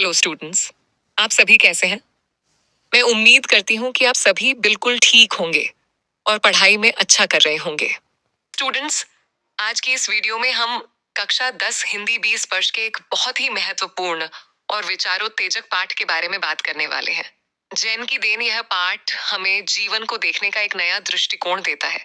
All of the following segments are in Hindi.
हेलो स्टूडेंट्स, आप सभी कैसे हैं? मैं उम्मीद करती हूँ कि आप सभी बिल्कुल ठीक होंगे और पढ़ाई में अच्छा कर रहे होंगे। स्टूडेंट्स, आज की इस वीडियो में हम कक्षा 10 हिंदी 20 वर्ष के एक बहुत ही महत्वपूर्ण और विचारोत्तेजक पाठ के बारे में बात करने वाले हैं। जैन की देन यह पाठ हमें जीवन को देखने का एक नया दृष्टिकोण देता है।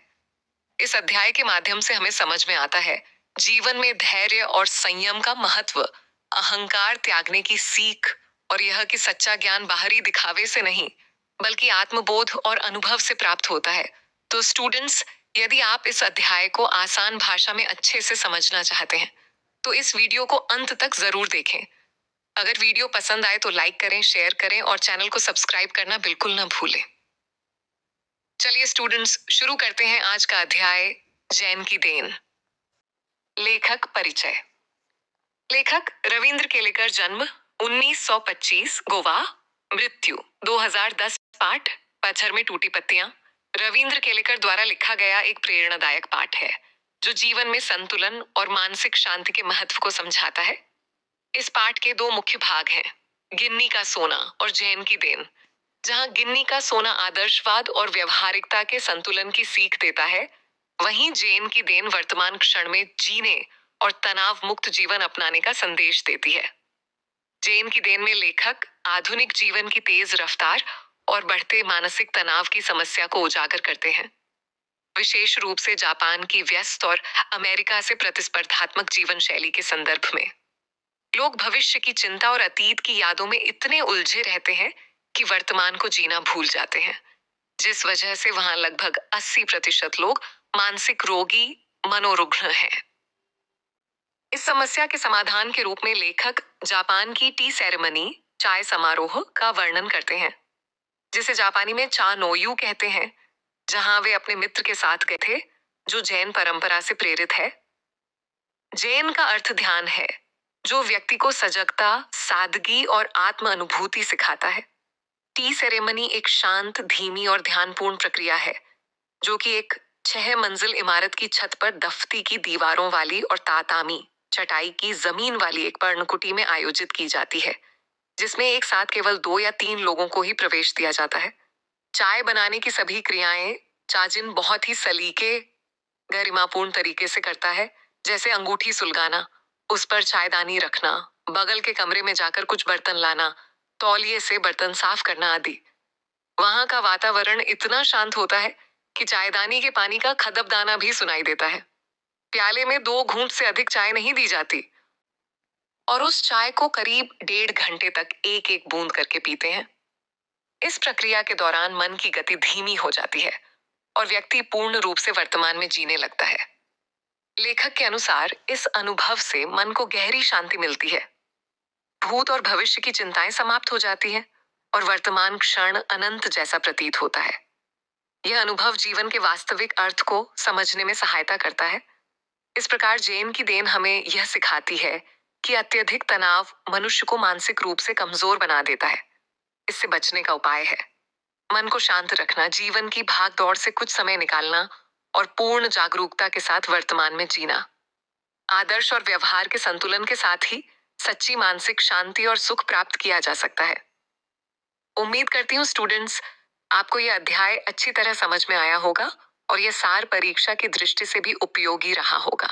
इस अध्याय के माध्यम से हमें समझ में आता है जीवन में धैर्य और संयम का महत्व, अहंकार त्यागने की सीख और यह कि सच्चा ज्ञान बाहरी दिखावे से नहीं बल्कि आत्मबोध और अनुभव से प्राप्त होता है। तो स्टूडेंट्स, यदि आप इस अध्याय को आसान भाषा में अच्छे से समझना चाहते हैं तो इस वीडियो को अंत तक जरूर देखें। अगर वीडियो पसंद आए तो लाइक करें, शेयर करें और चैनल को सब्सक्राइब करना बिल्कुल न भूलें। चलिए स्टूडेंट्स, शुरू करते हैं आज का अध्याय, जैन की देन। लेखक परिचय। लेखक रविंद्र केलेकर, जन्म 1925, गोवा, मृत्यु 2010। पाठ पत्थर में टूटी पत्तियां रविंद्र केलेकर द्वारा लिखा गया एक प्रेरणादायक पाठ है जो जीवन में संतुलन और मानसिक शांति के महत्व को समझाता है। इस पाठ के दो मुख्य भाग हैं, गिन्नी का सोना और जैन की देन। जहां गिन्नी का सोना आदर्शवाद और व्यवहारिकता के संतुलन की सीख देता है, वहीं जैन की देन वर्तमान क्षण में जीने और तनाव मुक्त जीवन अपनाने का संदेश देती है। जैन की देन में लेखक आधुनिक जीवन की तेज रफ्तार और बढ़ते मानसिक तनाव की समस्या को उजागर करते हैं, विशेष रूप से जापान की व्यस्त और अमेरिका से प्रतिस्पर्धात्मक जीवन शैली के संदर्भ में। लोग भविष्य की चिंता और अतीत की यादों में इतने उलझे रहते हैं कि वर्तमान को जीना भूल जाते हैं, जिस वजह से वहां लगभग 80% लोग मानसिक रोगी, मनोरुग्ण हैं। इस समस्या के समाधान के रूप में लेखक जापान की टी सेरेमनी, चाय समारोह का वर्णन करते हैं, जिसे जापानी में चा नोयू कहते हैं, जहां वे अपने मित्र के साथ गए थे, जो जैन परंपरा से प्रेरित है। जैन का अर्थ ध्यान है, जो व्यक्ति को सजगता, सादगी और आत्म अनुभूति सिखाता है। टी सेरेमनी एक शांत, धीमी और ध्यानपूर्ण प्रक्रिया है, जो कि एक 6 मंजिल इमारत की छत पर दफ्ती की दीवारों वाली और तातामी चटाई की जमीन वाली एक पर्णकुटी में आयोजित की जाती है, जिसमें एक साथ केवल 2 या 3 लोगों को ही प्रवेश दिया जाता है। चाय बनाने की सभी क्रियाएं चाजिन बहुत ही सलीके, गरिमापूर्ण तरीके से करता है, जैसे अंगूठी सुलगाना, उस पर चायदानी रखना, बगल के कमरे में जाकर कुछ बर्तन लाना, तौलिए से बर्तन साफ करना आदि। वहां का वातावरण इतना शांत होता है कि चायदानी के पानी का खदबदाना भी सुनाई देता है। प्याले में 2 घूंट से अधिक चाय नहीं दी जाती और उस चाय को करीब 1.5 घंटे तक एक एक बूंद करके पीते हैं। इस प्रक्रिया के दौरान मन की गति धीमी हो जाती है और व्यक्ति पूर्ण रूप से वर्तमान में जीने लगता है। लेखक के अनुसार इस अनुभव से मन को गहरी शांति मिलती है, भूत और भविष्य की चिंताएं समाप्त हो जाती हैं और वर्तमान क्षण अनंत जैसा प्रतीत होता है। यह अनुभव जीवन के वास्तविक अर्थ को समझने में सहायता करता है। इस प्रकार जैन की देन हमें यह सिखाती है कि अत्यधिक तनाव मनुष्य को मानसिक रूप से कमजोर बना देता है। इससे बचने का उपाय है मन को शांत रखना, जीवन की भाग दौड़ से कुछ समय निकालना और पूर्ण जागरूकता के साथ वर्तमान में जीना। आदर्श और व्यवहार के संतुलन के साथ ही सच्ची मानसिक शांति और सुख प्राप्त किया जा सकता है। उम्मीद करती हूँ स्टूडेंट्स, आपको यह अध्याय अच्छी तरह समझ में आया होगा और यह सार परीक्षा की दृष्टि से भी उपयोगी रहा होगा।